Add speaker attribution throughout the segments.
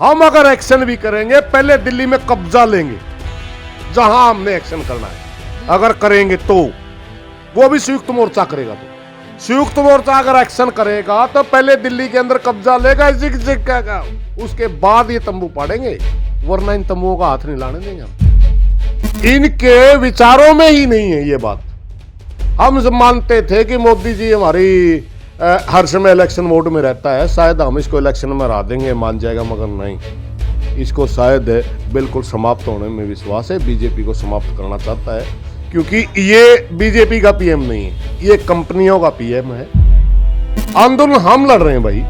Speaker 1: हम अगर एक्शन भी करेंगे पहले दिल्ली में कब्जा लेंगे जहां हमने एक्शन करना है, अगर करेंगे तो वो भी संयुक्त मोर्चा करेगा। तो संयुक्त मोर्चा अगर एक्शन करेगा तो पहले दिल्ली के अंदर कब्जा लेगा, उसके बाद ये तंबू पाड़ेंगे, वरना इन तंबुओं का हाथ नहीं लाने देंगे हम। इनके विचारों में ही नहीं है ये बात। हम मानते थे कि मोदी जी हमारी हर समय इलेक्शन मोड में रहता है, शायद हम इसको इलेक्शन में हरा देंगे, मान जाएगा, मगर नहीं, इसको शायद बिल्कुल समाप्त होने में विश्वास है। बीजेपी को समाप्त करना चाहता है, क्योंकि ये बीजेपी का पीएम नहीं है, ये कंपनियों का पीएम है। आंदोलन हम लड़ रहे हैं भाई,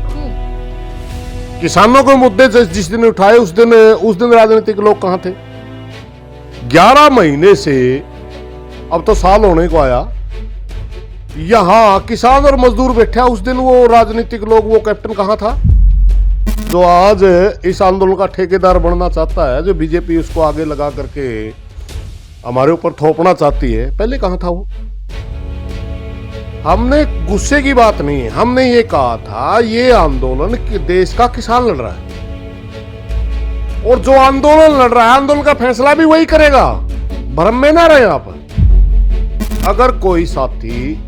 Speaker 1: किसानों के मुद्दे जिस दिन उठाए उस दिन राजनीतिक लोग कहां थे? 11 महीने से, अब तो साल होने को आया, यहां किसान और मजदूर बैठा, उस दिन वो राजनीतिक लोग, वो कैप्टन कहां था जो आज इस आंदोलन का ठेकेदार बनना चाहता है, जो बीजेपी उसको आगे लगा करके हमारे ऊपर थोपना चाहती है? पहले कहां था वो? हमने गुस्से की बात नहीं है, हमने ये कहा था ये आंदोलन देश का किसान लड़ रहा है, और जो आंदोलन लड़ रहा है आंदोलन का फैसला भी वही करेगा, भ्रम में ना रहे आप। अगर कोई साथी,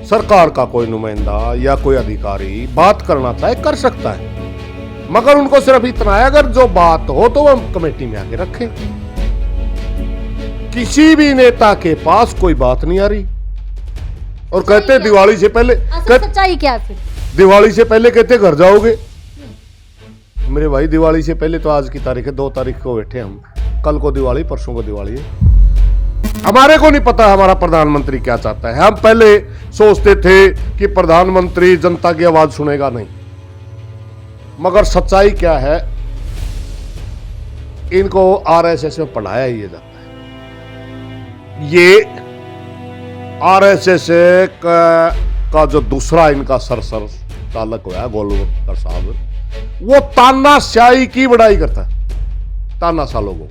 Speaker 1: सरकार का कोई नुमाइंदा या कोई अधिकारी बात करना चाहे कर सकता है, मगर उनको सिर्फ इतना है, अगर जो बात हो तो हम कमेटी में आके रखें। किसी भी नेता के पास कोई बात नहीं आ रही, और कहते दिवाली से पहले,
Speaker 2: सच्चाई क्या है फिर? दिवाली
Speaker 1: से पहले कहते घर जाओगे। मेरे भाई दिवाली से पहले तो आज की तारीख है, 2 तारीख को बैठे हम, कल को दिवाली, परसों को दिवाली है। हमारे को नहीं पता हमारा प्रधानमंत्री क्या चाहता है। हम पहले सोचते थे कि प्रधानमंत्री जनता की आवाज सुनेगा, नहीं, मगर सच्चाई क्या है, इनको आरएसएस में पढ़ाया ही जाता है। ये आरएसएस का जो दूसरा इनका सरसर चालक हुआ है गोलवलकर साहब, वो तानाशाही की बड़ाई करता है, तानाशाह लोगों।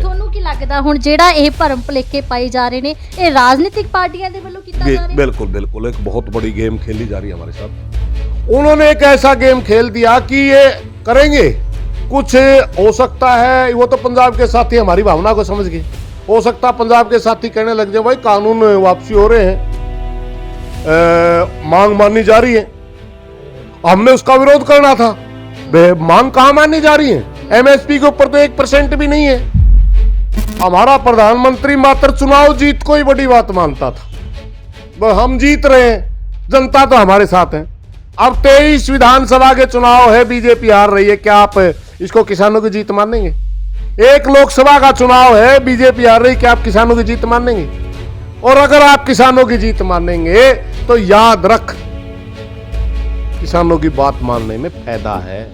Speaker 2: ਤੁਹਾਨੂੰ ਕੀ ਲੱਗਦਾ ਹੁਣ ਜਿਹੜਾ ਇਹ ਭਰਮ ਭੁਲੇਖੇ ਪਾਏ ਜਾ ਰਹੇ ਨੇ ਇਹ ਰਾਜਨੀਤਿਕ ਪਾਰਟੀਆਂ ਦੇ ਵੱਲੋਂ ਕੀਤਾ ਜਾ ਰਿਹਾ ਹੈ?
Speaker 1: बिल्कुल बिल्कुल, एक बहुत बड़ी गेम खेली जा रही है हमारे साथ। उन्होंने एक ऐसा गेम खेल दिया कि ये करेंगे, कुछ हो सकता है, वो तो पंजाब के साथी हमारी भावना को समझ गए, हो सकता है पंजाब के साथी कहने लग जाए भाई कानून वापसी हो रहे हैं, मांग माननी जा रही है, हमने उसका विरोध करना था। मांग कहां माननी जा रही है? एमएसपी के ऊपर तो 1% भी नहीं है। हमारा प्रधानमंत्री मात्र चुनाव जीत को ही बड़ी बात मानता था, हम जीत रहे हैं, जनता तो हमारे साथ है। अब 23 विधानसभा के चुनाव है, बीजेपी हार रही है, क्या आप इसको किसानों की जीत मानेंगे? एक लोकसभा का चुनाव है, बीजेपी हार रही, क्या आप किसानों की जीत मानेंगे? और अगर आप किसानों की जीत मानेंगे तो याद रख, किसानों की बात मानने में फायदा है।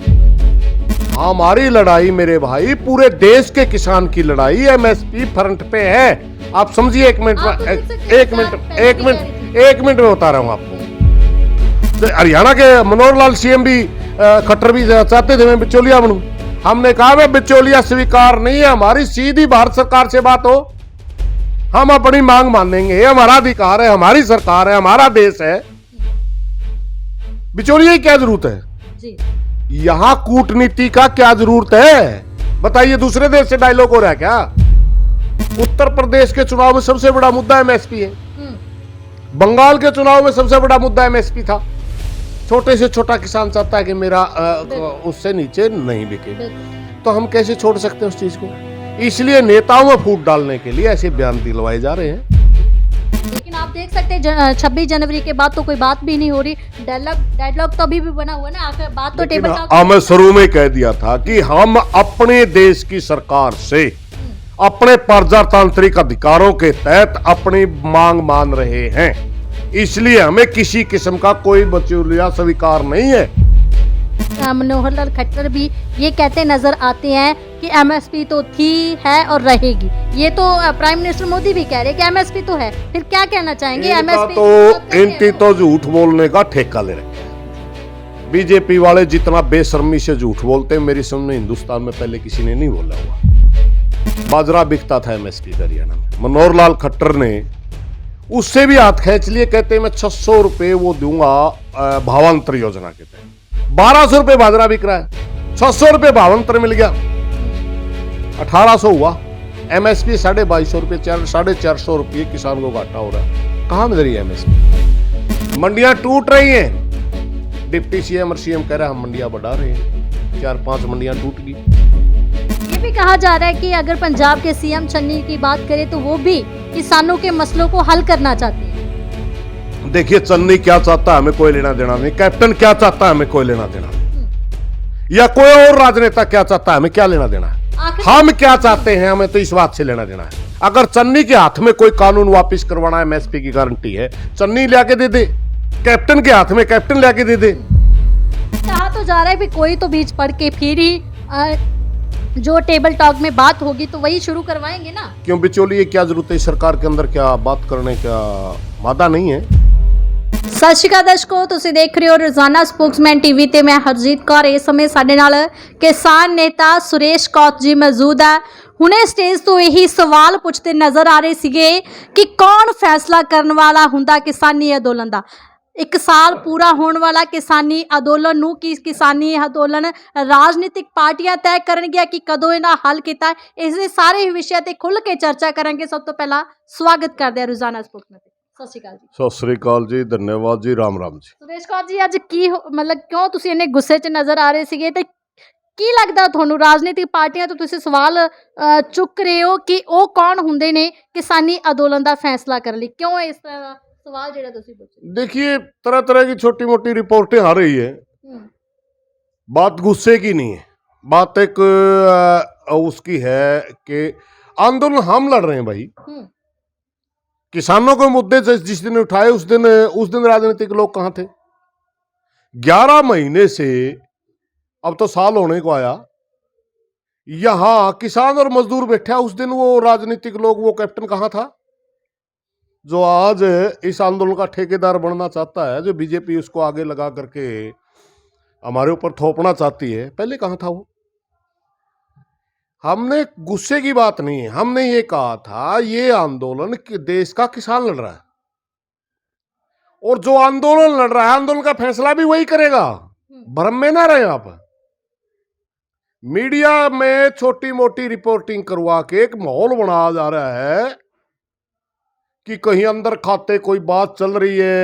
Speaker 1: हमारी लड़ाई मेरे भाई पूरे देश के किसान की लड़ाई एमएसपी फ्रंट पे है। आप समझिए, एक मिनट में बता रहा हूं आपको। तो हरियाणा के मनोहर लाल सीएम भी, खट्टर भी चाहते थे मैं बिचौलिया बनूं। हमने कहा मैं बिचौलिया स्वीकार नहीं है, हमारी सीधी भारत सरकार से बात हो, हम अपनी मांग मानेंगे, हमारा अधिकार है, हमारी सरकार है, हमारा देश है, बिचौलिया की क्या जरूरत है जी? यहां कूटनीति का क्या जरूरत है? बताइए, दूसरे देश से डायलॉग हो रहा है क्या? उत्तर प्रदेश के चुनाव में सबसे बड़ा मुद्दा एमएसपी है, बंगाल के चुनाव में सबसे बड़ा मुद्दा एमएसपी था। छोटे से छोटा किसान चाहता है कि मेरा उससे नीचे नहीं बिके, तो हम कैसे छोड़ सकते हैं उस चीज को? इसलिए नेताओं में फूट डालने के लिए ऐसे बयान दिलवाए जा रहे हैं।
Speaker 2: लेकिन आप देख सकते हैं 26 जनवरी के बाद तो कोई बात भी नहीं हो रही, डेडलॉक तो अभी भी बना हुआ ना, आखिर बात तो टेबल का।
Speaker 1: मैं शुरू में कह दिया था कि हम अपने देश की सरकार से अपने प्रजातांत्रिक अधिकारों के तहत अपनी मांग मान रहे हैं, इसलिए हमें किसी किस्म का कोई बिचौलिया स्वीकार नहीं है।
Speaker 2: मनोहर लाल खट्टर भी ये कहते नजर आते हैं कि एमएसपी तो थी, है और रहेगी। ये तो प्राइम मिनिस्टर मोदी भी कह रहे हैं कि एमएसपी तो है, फिर क्या कहना चाहेंगे? एमएसपी
Speaker 1: तो इनकी तो झूठ बोलने का ठेका ले रहे हैं। बीजेपी वाले जितना बेशर्मी से झूठ बोलते हैं, मेरी समझ में हिंदुस्तान में पहले किसी ने नहीं बोला हुआ। बाजरा बिकता था एमएसपी का हरियाणा में, मनोहर लाल खट्टर ने उससे भी हाथ खींच लिए, कहते मैं 600 रुपए वो दूंगा भावांतर योजना के तहत। 1200 रुपए बाजरा बिक रहा है, ₹600 भावांतर मिल गया, 1800 हुआ। MSP 2250 रुपये, 450 रुपये किसान को घाटा हो रहा है। कहाँ मिल रही है MSP? मंडियां टूट रही हैं। डिप्टी CM और CM कह रहे हैं हम मंडियां बढ़ा रहे हैं, 4-5 मंडियां टूट गई।
Speaker 2: ये भी कहा जा रहा है कि अगर पंजाब के CM चन्नी की बात करें तो वो भी किसानों के मसलों को हल करना चाहते हैं।
Speaker 1: देखिए, चन्नी क्या चाहता है हमें कोई लेना देना नहीं, कैप्टन क्या चाहता है हमें कोई लेना देना नहीं, या कोई और राजनेता क्या चाहता है हमें क्या लेना देना है। हम क्या चाहते हैं हमें तो इस बात से लेना देना है। अगर चन्नी के हाथ में कोई कानून वापस करवाना है, MSP की गारंटी है, चन्नी लाके दे दे, कैप्टन के हाथ में कैप्टन लाके दे दे।
Speaker 2: कहा तो जा रहा है भी कोई तो बीच पड़ के फिर ही जो टेबल टॉक में बात होगी तो वही शुरू करवाएंगे ना।
Speaker 1: क्यों बिचौलिए, क्या जरूरत है सरकार के अंदर क्या बात करने का वादा नहीं है।
Speaker 2: ਸਤਿ ਸ਼੍ਰੀ ਅਕਾਲ ਦਰਸ਼ਕੋ, ਤੁਸੀਂ ਦੇਖ ਰਹੇ ਹੋ ਰੋਜ਼ਾਨਾ ਸਪੋਕਸਮੈਨ ਟੀਵੀ ਤੇ ਮੈਂ ਹਰਜੀਤ ਕੌਰ। ਇਸ ਸਮੇਂ ਸਾਡੇ ਨਾਲ ਕਿਸਾਨ ਨੇਤਾ ਸੁਰੇਸ਼ ਕੌਤ ਜੀ ਮੌਜੂਦ ਹੈ। ਹੁਣੇ ਸਟੇਜ ਤੋਂ ਇਹੀ ਸਵਾਲ ਪੁੱਛਦੇ ਨਜ਼ਰ ਆ ਰਹੇ ਸੀਗੇ ਕਿ ਕੌਣ ਫੈਸਲਾ ਕਰਨ ਵਾਲਾ ਹੁੰਦਾ ਕਿਸਾਨੀ ਅੰਦੋਲਨ ਦਾ। 1 ਸਾਲ ਪੂਰਾ ਹੋਣ ਵਾਲਾ ਕਿਸਾਨੀ ਅੰਦੋਲਨ ਨੂੰ ਕੀ ਕਿਸਾਨੀ ਅੰਦੋਲਨ ਰਾਜਨੀਤਿਕ ਪਾਰਟੀਆਂ ਤੈਅ ਕਰਨਗੀਆਂ ਕਿ ਕਦੋਂ ਇਹਨਾਂ ਹੱਲ ਕੀਤਾ। ਇਸ ਦੇ ਸਾਰੇ ਵਿਸ਼ਿਆਂ ਤੇ ਖੁੱਲ੍ਹ ਕੇ ਚਰਚਾ ਕਰਾਂਗੇ। ਸਭ ਤੋਂ ਪਹਿਲਾਂ ਸਵਾਗਤ ਕਰਦੇ ਹਾਂ ਰੋਜ਼ਾਨਾ ਸਪੋਕਸਮੈਨ ਤੇ। ਸਤਿ ਸ਼੍ਰੀ ਅਕਾਲ ਜੀ।
Speaker 1: ਸਤਿ ਸ੍ਰੀ ਅਕਾਲ ਜੀ, ਧੰਨਵਾਦ ਜੀ, ਰਾਮ ਰਾਮ ਜੀ।
Speaker 2: ਸੁਰੇਸ਼ ਕੌਰ ਜੀ, ਅੱਜ ਕੀ ਮਤਲਬ ਕਿਉਂ ਤੁਸੀਂ ਇੰਨੇ ਗੁੱਸੇ 'ਚ ਨਜ਼ਰ ਆ ਰਹੇ ਸੀਗੇ ਤੇ ਕੀ ਲੱਗਦਾ ਤੁਹਾਨੂੰ ਰਾਜਨੀਤਿਕ ਪਾਰਟੀਆਂ ਤੋਂ ਤੁਸੀਂ ਸਵਾਲ ਚੁੱਕ ਰਹੇ ਹੋ ਕਿ ਉਹ ਕੌਣ ਹੁੰਦੇ ਨੇ ਕਿਸਾਨੀ ਅੰਦੋਲਨ ਦਾ ਫੈਸਲਾ ਕਰਨ ਲਈ? ਕਿਉਂ ਇਸ ਤਰ੍ਹਾਂ ਦਾ सवाल जेड़ा तुसी पूछे?
Speaker 1: देखिए, तरह तरह की छोटी मोटी रिपोर्टें आ रही है, बात गुस्से की नहीं है, बात एक उसकी है कि आंदोलन हम लड़ रहे हैं भाई। किसानों के मुद्दे जिस दिन उठाए उस दिन राजनीतिक लोग कहां थे? 11 महीने से अब तो साल होने को आया, यहां किसान और मजदूर बैठा, उस दिन वो राजनीतिक लोग, वो कैप्टन कहां था जो आज इस आंदोलन का ठेकेदार बनना चाहता है, जो बीजेपी उसको आगे लगा करके हमारे ऊपर थोपना चाहती है? पहले कहां था वो? हमने गुस्से की बात नहीं है, हमने ये कहा था ये आंदोलन देश का किसान लड़ रहा है, और जो आंदोलन लड़ रहा है आंदोलन का फैसला भी वही करेगा। भ्रम में ना रहे आप। मीडिया में छोटी मोटी रिपोर्टिंग करवा के एक माहौल बनाया जा रहा है कि कहीं अंदर खाते कोई बात चल रही है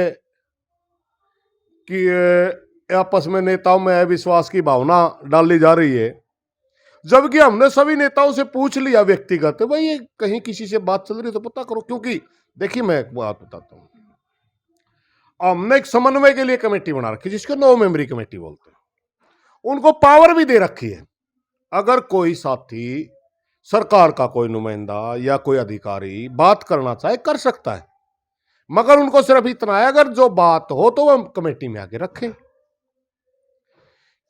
Speaker 1: कि आपस में नेताओं में अविश्वास की भावना डाली जा रही है, जबकि हमने सभी नेताओं से पूछ लिया व्यक्तिगत, भाई ये कहीं किसी से बात चल रही है तो पता करो। क्योंकि देखिए, मैं एक बात बताता हूं, हमने एक समन्वय के लिए कमेटी बना रखी जिसको 9 मेंबरी कमेटी बोलते हैं। उनको पावर भी दे रखी है, अगर कोई साथी सरकार का कोई नुमाइंदा या कोई अधिकारी बात करना चाहे कर सकता है, मगर उनको सिर्फ इतना है अगर जो बात हो तो वो कमेटी में आके रखें।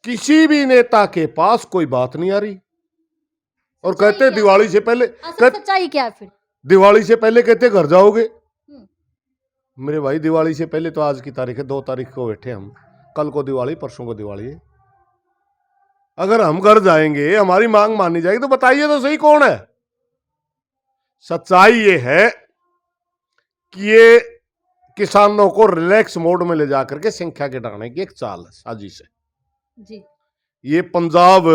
Speaker 1: किसी भी नेता के पास कोई बात नहीं आ रही, और कहते दिवाली से पहले,
Speaker 2: सच्चाई क्या है फिर?
Speaker 1: दिवाली से पहले कहते घर जाओगे। मेरे भाई, दिवाली से पहले तो आज की तारीख है, 2 तारीख को बैठे हम, कल को दिवाली, परसों को दिवाली है। अगर हम घर जाएंगे, हमारी मांग मानी जाएगी, तो बताइए तो सही कौन है? सच्चाई ये है कि ये किसानों को रिलैक्स मोड में ले जाकर के संख्या घटाने की एक चाल है, साजिश है
Speaker 2: जी।
Speaker 1: ये पंजाब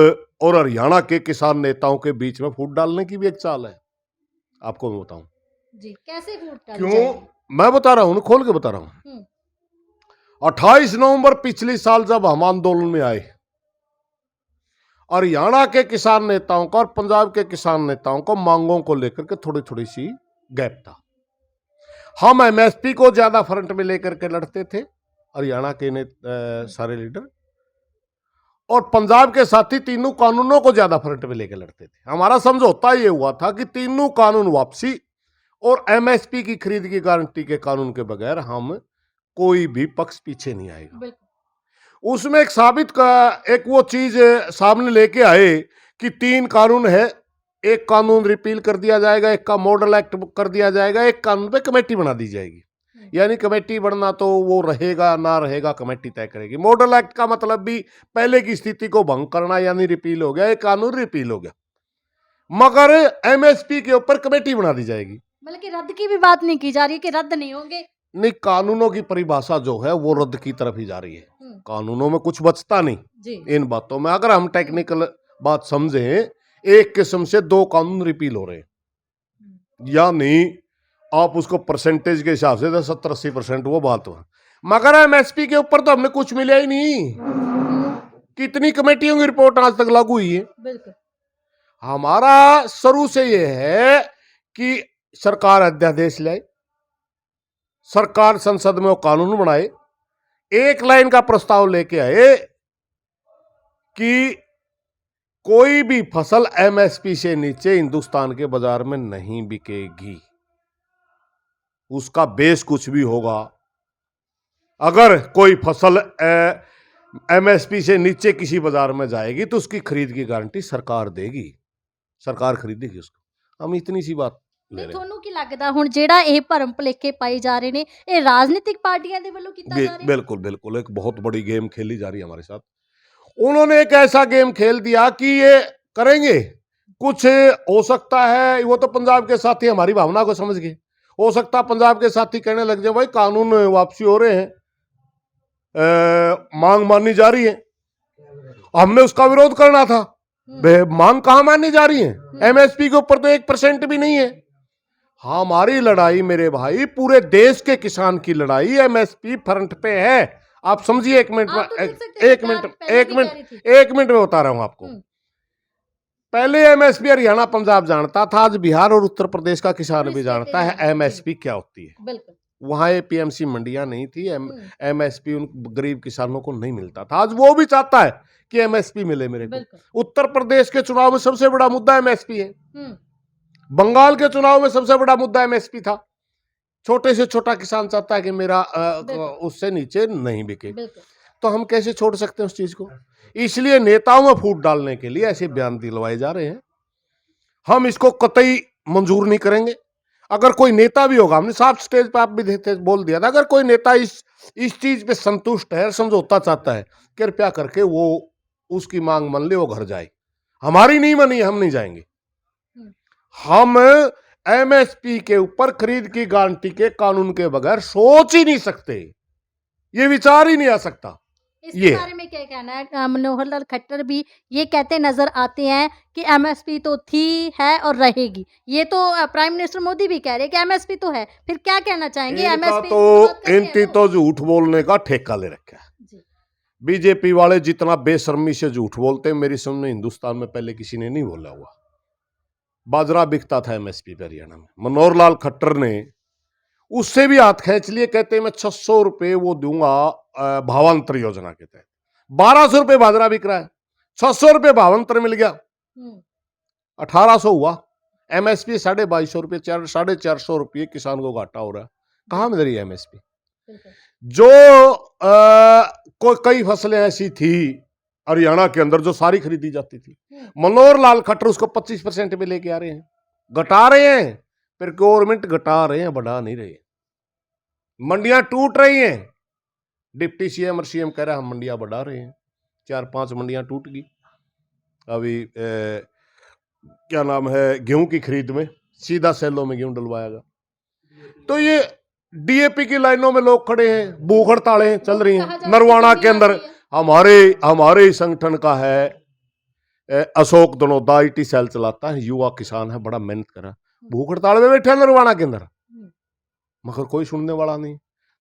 Speaker 1: और हरियाणा के किसान नेताओं के बीच में फूट डालने की भी एक चाल है। आपको मैं बताऊं
Speaker 2: जी, कैसे फूट डाली
Speaker 1: क्यों
Speaker 2: जाएगी?
Speaker 1: मैं बता रहा हूं, खोल के बता रहा हूं। 28 नवंबर पिछले साल जब हम आंदोलन में आए, हरियाणा के किसान नेताओं का और पंजाब के किसान नेताओं को मांगों को लेकर के थोड़ी थोड़ी सी गैप था। हम MSP को ज्यादा फ्रंट में लेकर के लड़ते थे, हरियाणा के सारे लीडर, और पंजाब के साथी तीनों कानूनों को ज्यादा फ्रंट में लेकर लड़ते थे। हमारा समझौता ये हुआ था कि तीनों कानून वापसी और MSP की खरीद की गारंटी के कानून के बगैर हम कोई भी पक्ष पीछे नहीं आएगा। उसमें एक साबित का एक वो चीज सामने लेके आए कि 3 कानून है, एक कानून रिपील कर दिया जाएगा, एक का मॉडल एक्ट कर दिया जाएगा, एक कानून पे कमेटी बना दी जाएगी। यानी कमेटी बनना तो वो रहेगा ना रहेगा कमेटी तय करेगी। मॉडल एक्ट का मतलब भी पहले की स्थिति को भंग करना, यानी रिपील हो गया, एक कानून रिपील हो गया, मगर MSP के ऊपर कमेटी बना दी जाएगी।
Speaker 2: मतलब कि रद्द की भी बात नहीं की जा रही कि रद्द नहीं होंगे,
Speaker 1: नहीं, कानूनों की परिभाषा जो है वो रद्द की तरफ ही जा रही है। कानूनों में कुछ बचता नहीं
Speaker 2: जी
Speaker 1: इन बातों में। अगर हम टेक्निकल बात समझें, एक किस्म से दो कानून रिपील हो रहे हैं, यानी आप उसको परसेंटेज के हिसाब से 70-80% वो बात हुआ, मगर एमएसपी के ऊपर तो हमने कुछ मिला ही नहीं। कितनी कमेटियों की रिपोर्ट आज तक लागू हुई है?
Speaker 2: बिल्कुल।
Speaker 1: हमारा शुरू से ये है कि सरकार अध्यादेश लाए, सरकार संसद में वो कानून बनाए, एक लाइन का प्रस्ताव लेके आए कि कोई भी फसल एमएसपी से नीचे हिंदुस्तान के बाजार में नहीं बिकेगी। उसका बेस कुछ भी होगा, अगर कोई फसल एमएसपी से नीचे किसी बाजार में जाएगी तो उसकी खरीद की गारंटी सरकार देगी, सरकार खरीदेगी उसको। हम इतनी सी बात ले रहे हैं।
Speaker 2: ਤੁਹਾਨੂੰ ਕੀ ਲੱਗਦਾ ਹੁਣ ਜਿਹੜਾ ਇਹ ਭਰਮ ਭੁਲੇਖੇ ਪਾਈ ਜਾ ਰਹੇ ਨੇ ਇਹ ਰਾਜਨੀਤਿਕ ਪਾਰਟੀਆਂ ਦੇ ਵੱਲੋਂ ਕੀਤਾ ਜਾ ਰਿਹਾ ਹੈ?
Speaker 1: बिल्कुल बिल्कुल, एक बहुत बड़ी गेम खेली जा रही है हमारे साथ। उन्होंने एक ऐसा गेम खेल दिया कि ये करेंगे, कुछ हो सकता है वो तो पंजाब के साथी हमारी भावना को समझ गए, हो सकता है पंजाब के साथी कहने लग जाए भाई कानून वापसी हो रहे हैं, मांग माननी जा रही है। हमने उसका विरोध करना था, मांग कहां माननी जा रही है? एमएसपी के ऊपर तो 1% भी नहीं है। हमारी लड़ाई मेरे भाई, पूरे देश के किसान की लड़ाई एमएसपी फ्रंट पे है। आप समझिए, एक मिनट
Speaker 2: आप तो
Speaker 1: में,
Speaker 2: देख सकते हैं,
Speaker 1: एक
Speaker 2: सरकार
Speaker 1: मिनट
Speaker 2: पहले
Speaker 1: एक
Speaker 2: भी
Speaker 1: मिनट
Speaker 2: कह रही थी।
Speaker 1: एक मिनट में बता रहा हूं आपको। पहले एमएसपी हरियाणा पंजाब जानता था, आज बिहार और उत्तर प्रदेश का किसान
Speaker 2: पूरी
Speaker 1: भी
Speaker 2: स्टेटें
Speaker 1: जानता है
Speaker 2: जानती हैं।
Speaker 1: एमएसपी क्या होती है।
Speaker 2: बिल्कुल।
Speaker 1: वहां एपीएमसी मंडियां नहीं थी, एमएसपी उन गरीब किसानों को नहीं मिलता था। आज वो भी चाहता है कि एमएसपी मिले मेरे को।
Speaker 2: बिल्कुल।
Speaker 1: उत्तर प्रदेश के चुनाव में सबसे बड़ा मुद्दा एमएसपी है,
Speaker 2: हम्म,
Speaker 1: बंगाल के चुनाव में सबसे बड़ा मुद्दा एमएसपी था। छोटे से छोटा किसान चाहता है कि मेरा उससे नीचे नहीं बिके,
Speaker 2: बिल्कुल।
Speaker 1: तो हम कैसे छोड़ सकते हैं उस चीज को? इसलिए नेताओं में फूट डालने के लिए ऐसे बयान दिलवाए जा रहे हैं। हम इसको कतई मंजूर नहीं करेंगे। अगर कोई नेता भी होगा, हमने साफ स्टेज पे आप भी देते बोल दिया था, अगर कोई नेता इस चीज पे संतुष्ट है, समझौता चाहता है, कृपया करके वो उसकी मांग मान ले, वो घर जाए। हमारी नहीं मानी, हम नहीं जाएंगे। हम एमएसपी के ऊपर खरीद की गारंटी के कानून के बगैर सोच ही नहीं सकते, ये विचार ही नहीं आ सकता।
Speaker 2: इसके
Speaker 1: ये
Speaker 2: बारे में क्या कहना है? मनोहर लाल खट्टर भी ये कहते नजर आते हैं कि एमएसपी तो थी, है और रहेगी। ये तो प्राइम मिनिस्टर मोदी भी कह रहे हैं कि एमएसपी तो है। फिर क्या कहना चाहेंगे?
Speaker 1: इनका
Speaker 2: एमएसपी
Speaker 1: तो इनकी तो झूठ बोलने का ठेका ले रखा है।
Speaker 2: जी,
Speaker 1: बीजेपी वाले जितना बेशर्मी से झूठ बोलते हैं, मेरी समझ में हिंदुस्तान में पहले किसी ने नहीं बोला हुआ। बाजरा बिकता था एमएसपी पे हरियाणा में, मनोहर लाल खट्टर ने उससे भी हाथ खींच लिए। कहते मैं 600 रुपए वो दूंगा भावांतर योजना के तहत। 1200 रुपए बाजरा बिक रहा है, 600 रुपए भावांतर मिल गया, 1800 हुआ। एमएसपी 2250 रुपए, 450 रुपये किसान को घाटा हो रहा है। कहां मिल रही है एमएसपी? जो कई फसलें ऐसी थी हरियाणा के अंदर जो सारी खरीदी जाती थी, मनोहर लाल खट्टर उसको 25% पे लेके आ रहे हैं, घटा रहे हैं। फिर गवर्नमेंट घटा रहे हैं, बढ़ा नहीं रहे। मंडियां टूट रही हैं, डिप्टी सीएम और सीएम कह रहे हैं हम मंडियां बढ़ा रहे हैं। 4-5 मंडियां टूट गई। अभी क्या नाम है, गेहूं की खरीद में सीधा सेलों में गेहूं डलवाएगा। तो ये डीएपी की लाइनों में लोग खड़े हैं, भूख हड़तालें चल रही हैं। नरवाना के अंदर हमारे संगठन का है अशोक दनोदा, आईटी सेल चलाता है, युवा किसान है, बड़ा मेहनत कर रहा है, भूख हड़ताल में बैठा है नरवाना के अंदर, मगर कोई सुनने वाला नहीं।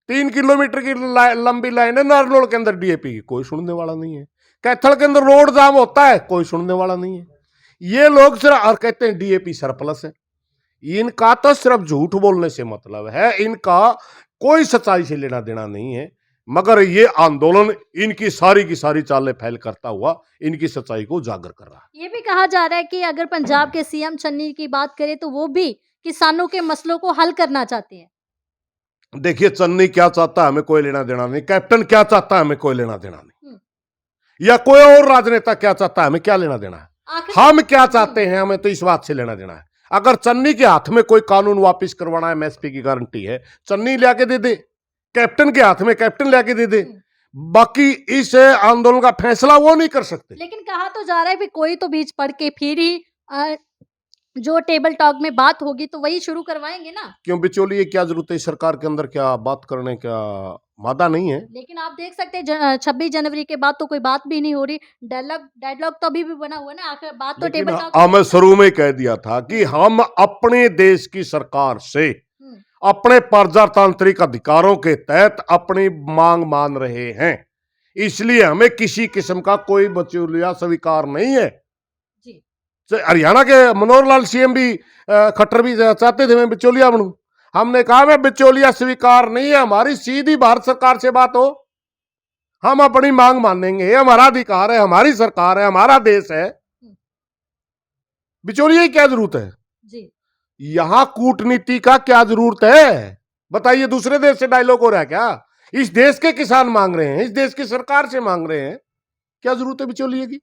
Speaker 1: 3 किलोमीटर की लंबी लाइन है नारनौल के अंदर डीएपी की, कोई सुनने वाला नहीं है। कैथल के अंदर रोड जाम होता है, कोई सुनने वाला नहीं है। ये लोग सिर्फ और कहते हैं डीएपी सरप्लस है। इनका तो सिर्फ झूठ बोलने से मतलब है, इनका कोई सच्चाई से लेना देना नहीं है। मगर ये आंदोलन इनकी सारी की सारी चालें फैल करता हुआ इनकी सच्चाई को उजागर कर रहा है।
Speaker 2: ये भी कहा जा रहा है कि अगर पंजाब के सीएम चन्नी की बात करें तो वो भी किसानों के मसलों को हल करना चाहते हैं।
Speaker 1: देखिए, चन्नी क्या चाहता है हमें कोई लेना देना नहीं, कैप्टन क्या चाहता है हमें कोई लेना देना नहीं, या कोई और राजनेता क्या चाहता है हमें क्या लेना देना है। हम क्या चाहते हैं हमें तो इस बात से लेना देना है। अगर चन्नी के हाथ में कोई कानून वापस करवाना है, एमएसपी की गारंटी है, चन्नी लाके दे दे, कैप्टन के हाथ में कैप्टन लाके दे दे। बाकी इस आंदोलन का फैसला वो नहीं कर सकते।
Speaker 2: लेकिन कहा तो जा रहा है कि कोई तो बीच पड़ के फिर ही जो टेबल टॉक में बात होगी तो वही शुरू करवाएंगे ना।
Speaker 1: क्यों बिचौलिए, क्या जरूरत है इस सरकार के अंदर, क्या बात करने का वादा नहीं है?
Speaker 2: लेकिन आप देख सकते हैं 26 जनवरी के बाद तो कोई बात भी नहीं हो रही। डेडलॉक तो अभी भी बना हुआ है ना, आखिर बात तो
Speaker 1: लेकिन
Speaker 2: टेबल टॉक
Speaker 1: मैं शुरू में ही कह दिया था कि हम अपने देश की सरकार से अपने प्रजातांत्रिक अधिकारों के तहत अपनी मांग मान रहे हैं, इसलिए हमें किसी किस्म का कोई बिचौलिया स्वीकार नहीं है।
Speaker 2: जी।
Speaker 1: हरियाणा के मनोहर लाल सीएम भी खट्टर भी चाहते थे मैं बिचौलिया बनूं। हमने कहा मैं बिचौलिया स्वीकार नहीं है, हमारी सीधी भारत सरकार से बात हो, हम अपनी मांग मानेंगे, हमारा अधिकार है, हमारी सरकार है, हमारा देश है, बिचौलिया की क्या जरूरत है?
Speaker 2: जी।
Speaker 1: यहां कूटनीति का क्या जरूरत है? बताइए, दूसरे देश से डायलॉग हो रहा है क्या? इस देश के किसान मांग रहे हैं, इस देश की सरकार से मांग रहे हैं, क्या जरूरत है बिचौलिए की?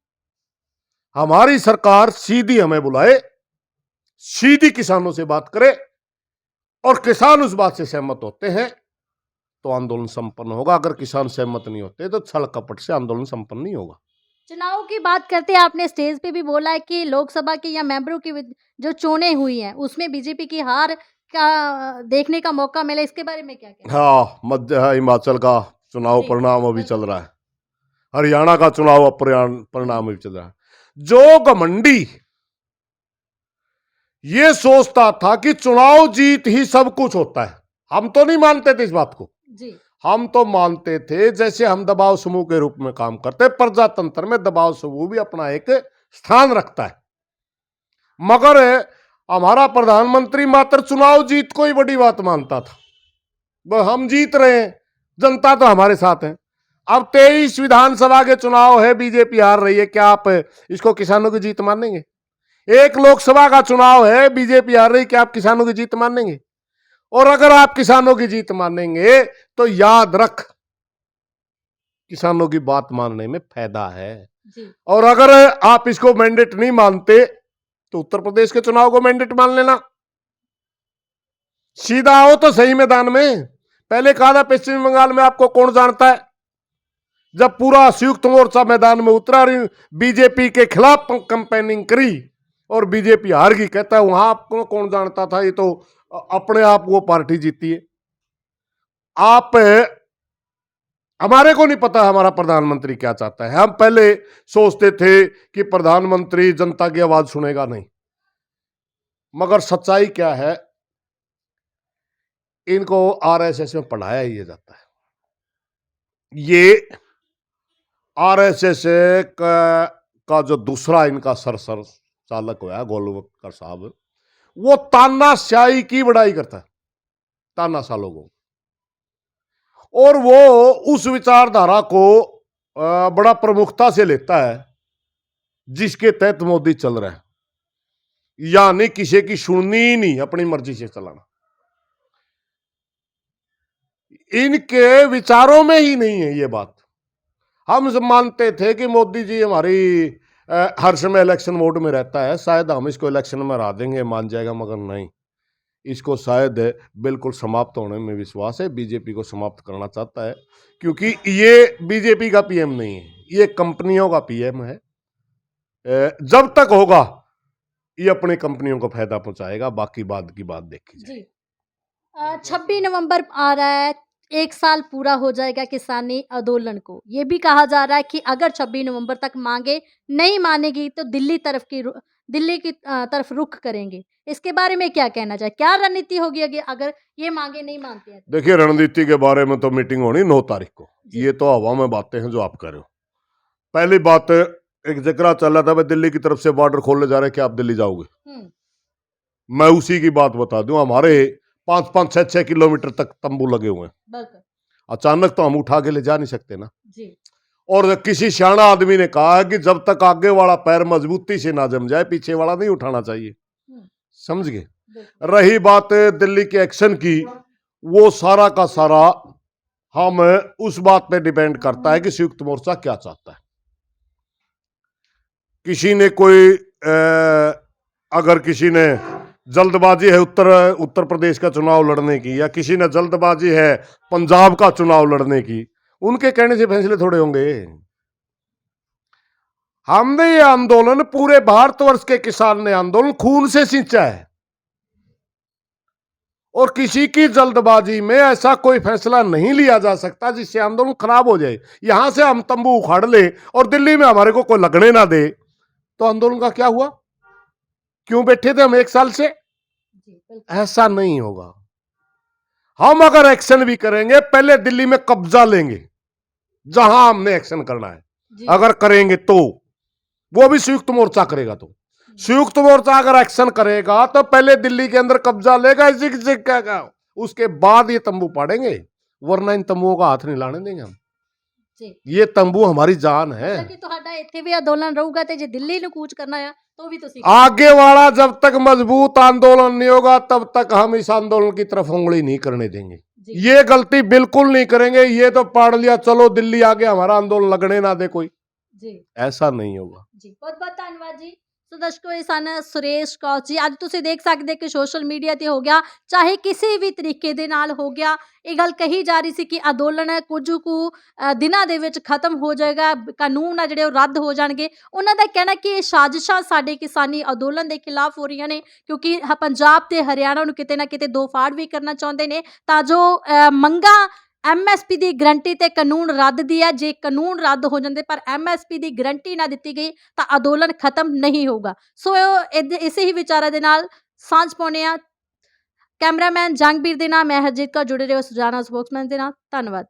Speaker 1: हमारी सरकार सीधी हमें बुलाए, सीधी किसानों से बात करे, और किसान उस बात से सहमत होते हैं तो आंदोलन संपन्न होगा। अगर किसान सहमत नहीं होते तो छल कपट से आंदोलन संपन्न नहीं होगा।
Speaker 2: चुनाव की बात करते हैं, आपने स्टेज पे भी बोला है कि लोकसभा की या मेंबरों की जो चुने हुई हैं उसमें बीजेपी की हार का देखने का मौका मिला, इसके बारे में क्या कहना है?
Speaker 1: हाँ, मध्य हिमाचल का चुनाव
Speaker 2: जी,
Speaker 1: परिणाम अभी
Speaker 2: बिल्कुल।
Speaker 1: चल रहा है, हरियाणा का चुनाव परिणाम अभी चल रहा है। जो घमंडी ये सोचता था कि चुनाव जीत ही सब कुछ होता है, हम तो नहीं मानते थे इस बात को।
Speaker 2: जी।
Speaker 1: हम तो मानते थे, जैसे हम दबाव समूह के रूप में काम करते, प्रजातंत्र में दबाव समूह भी अपना एक स्थान रखता है, मगर हमारा प्रधानमंत्री मात्र चुनाव जीत को ही बड़ी बात मानता था। हम जीत रहे हैं, जनता तो हमारे साथ है। अब 23 विधानसभा के चुनाव है, बीजेपी हार रही है, क्या आप इसको किसानों की जीत मानेंगे? एक लोकसभा का चुनाव है, बीजेपी हार रही, क्या आप किसानों की जीत मानेंगे? और अगर आप किसानों की जीत मानेंगे तो याद रख, किसानों की बात मानने में फायदा है।
Speaker 2: जी।
Speaker 1: और अगर आप इसको मैंडेट नहीं मानते तो उत्तर प्रदेश के चुनाव को मैंडेट मान लेना, सीधा आओ तो सही मैदान में। पहले कहा था पश्चिम बंगाल में आपको कौन जानता है, जब पूरा संयुक्त मोर्चा मैदान में उतरा, बीजेपी के खिलाफ कंपेनिंग करी और बीजेपी हार गई, कहता है वहां आपको कौन जानता था, ये तो अपने आप वो पार्टी जीती है। आप हमारे को नहीं पता हमारा प्रधानमंत्री क्या चाहता है। हम पहले सोचते थे कि प्रधानमंत्री जनता की आवाज सुनेगा नहीं, मगर सच्चाई क्या है, इनको आरएसएस में पढ़ाया ही जाता है। ये आरएसएस का जो दूसरा इनका सरसर चालक हुआ है गोलवलकर साहब, वो तानाशाही की बड़ाई करता है, तानाशाह लोगों, और वो उस विचारधारा को बड़ा प्रमुखता से लेता है जिसके तहत मोदी चल रहा है, यानी किसी की सुननी ही नहीं, अपनी मर्जी से चलाना। इनके विचारों में ही नहीं है ये बात। हम सब मानते थे कि मोदी जी हमारी हर समय इलेक्शन मोड में रहता है, शायद हम इसको इलेक्शन में हरा देंगे, मान जाएगा, मगर नहीं, इसको शायद बिल्कुल समाप्त होने में विश्वास है। बीजेपी को समाप्त करना चाहता है, क्योंकि ये बीजेपी का पीएम नहीं है, ये कंपनियों का पीएम है। जब तक होगा ये अपनी कंपनियों को फायदा पहुंचाएगा, बाकी बाद की बात देखी जाए।
Speaker 2: जी। 26 नवंबर आ रहा है, एक साल पूरा हो जाएगा किसानी आंदोलन को। ये भी कहा जा रहा है कि अगर 26 नवंबर तक मांगे नहीं मानेगी तो दिल्ली की तरफ रुख करेंगे। इसके बारे में क्या कहना चाहिए, क्या रणनीति होगी अगर ये मांगे नहीं मानते हैं?
Speaker 1: देखिए, रणनीति के बारे में तो मीटिंग होनी 9 तारीख को,
Speaker 2: जी।
Speaker 1: ये तो हवा में बातें हैं जो आप कर रहे हो। पहली बात, एक जिक्र चल रहा था भाई दिल्ली की तरफ से बॉर्डर खोलने जा रहे हैं, क्या आप दिल्ली जाओगे? मैं उसी की बात बता दूं, हमारे 5-5, 6-6 किलोमीटर तक तंबू लगे हुए हैं, अचानक तो हम उठा के ले जा नहीं सकते ना।
Speaker 2: जी।
Speaker 1: और किसी सियाना आदमी ने कहा कि जब तक आगे वाला पैर मजबूती से ना जम जाए, पीछे वाला नहीं उठाना चाहिए, समझ गए? रही बात दिल्ली के एक्शन की, वो सारा का सारा हम उस बात पे डिपेंड करता है कि संयुक्त मोर्चा क्या चाहता है। किसी ने कोई अगर किसी ने जल्दबाजी है उत्तर प्रदेश का चुनाव लड़ने की, या किसी ने जल्दबाजी है पंजाब का चुनाव लड़ने की, उनके कहने से फैसले थोड़े होंगे। हमने ये आंदोलन, पूरे भारतवर्ष के किसान ने आंदोलन खून से सींचा है और किसी की जल्दबाजी में ऐसा कोई फैसला नहीं लिया जा सकता जिससे आंदोलन खराब हो जाए। यहां से हम तंबू उखाड़ ले और दिल्ली में हमारे को कोई लगने ना दे तो आंदोलन का क्या हुआ? क्यों बैठे थे हम 1 साल से? ऐसा नहीं होगा। हम अगर एक्शन भी करेंगे, पहले दिल्ली में कब्जा लेंगे जहां हमने एक्शन करना है। अगर करेंगे तो वो भी संयुक्त मोर्चा करेगा। तो संयुक्त मोर्चा अगर एक्शन करेगा तो पहले दिल्ली के अंदर कब्जा लेगा, उसके बाद ये तंबू पाड़ेंगे, वरना इन तंबुओं का हाथ नहीं लाने देंगे हम। ये तंबू हमारी जान है।
Speaker 2: ਕਿ ਤੁਹਾਡਾ ਇੱਥੇ ਵੀ ਅੰਦੋਲਨ ਰਹੂਗਾ ਤੇ ਜੇ ਦਿੱਲੀ ਨੂੰ ਕੂਚ करना है तो भी ਤੁਸੀਂ
Speaker 1: आगे वाला जब तक मजबूत आंदोलन नहीं होगा तब तक हम इस आंदोलन की तरफ उंगली नहीं करने देंगे। ये गलती बिल्कुल नहीं करेंगे। ये तो पाड़ लिया, चलो दिल्ली आगे हमारा आंदोलन लगने ना दे कोई,
Speaker 2: ਜੀ
Speaker 1: ऐसा नहीं होगा।
Speaker 2: ਜੀ ਬਹੁਤ ਬਹੁਤ ਧੰਨਵਾਦ ਜੀ। ਸੋ ਦਰਸ਼ਕੋ, ਇਹ ਸਨ ਸੁਰੇਸ਼ ਕੌਰ ਜੀ। ਅੱਜ ਤੁਸੀਂ ਦੇਖ ਸਕਦੇ ਕਿ ਸੋਸ਼ਲ ਮੀਡੀਆ ਤੇ ਹੋ ਗਿਆ, ਚਾਹੇ ਕਿਸੇ ਵੀ ਤਰੀਕੇ ਦੇ ਨਾਲ ਹੋ ਗਿਆ, ਇਹ ਗੱਲ ਕਹੀ ਜਾ ਰਹੀ ਸੀ ਕਿ ਅੰਦੋਲਨ ਕੁਝ ਕੁ ਦਿਨਾਂ ਦੇ ਵਿੱਚ ਖਤਮ ਹੋ ਜਾਏਗਾ, ਕਾਨੂੰਨ ਆ ਜਿਹੜੇ ਉਹ ਰੱਦ ਹੋ ਜਾਣਗੇ। ਉਹਨਾਂ ਦਾ ਕਹਿਣਾ ਕਿ ਇਹ ਸਾਜ਼ਿਸ਼ਾਂ ਸਾਡੇ ਕਿਸਾਨੀ ਅੰਦੋਲਨ ਦੇ ਖਿਲਾਫ ਹੋ ਰਹੀਆਂ ਨੇ, ਕਿਉਂਕਿ ਪੰਜਾਬ ਤੇ ਹਰਿਆਣਾ ਨੂੰ ਕਿਤੇ ਨਾ ਕਿਤੇ ਦੋ ਫਾੜ ਵੀ ਕਰਨਾ ਚਾਹੁੰਦੇ ਨੇ ਤਾਂ ਜੋ ਮੰਗਾਂ MSP ਦੀ ਗਰੰਟੀ ਤੇ ਕਾਨੂੰਨ ਰੱਦ ਦੀ ਹੈ। ਜੇ ਕਾਨੂੰਨ ਰੱਦ ਹੋ ਜਾਂਦੇ ਪਰ MSP ਦੀ ਗਰੰਟੀ ਨਾ ਦਿੱਤੀ ਗਈ ਤਾਂ ਅੰਦੋਲਨ ਖਤਮ ਨਹੀਂ ਹੋਊਗਾ। ਸੋ ਇਸੇ ਹੀ ਵਿਚਾਰਾਂ ਦੇ ਨਾਲ ਸਾਂਝ ਪਾਉਂਦੇ ਹਾਂ। ਕੈਮਰਾਮੈਨ ਜੰਗਬੀਰ ਦੇ ਨਾਲ ਮੈਂ ਹਰਜੀਤ ਕੌਰ, ਜੁੜੇ ਰਹੋ ਸੁਜਾਨਾ ਸਪੋਕਸਮੈਨ ਦੇ ਨਾਲ। ਧੰਨਵਾਦ।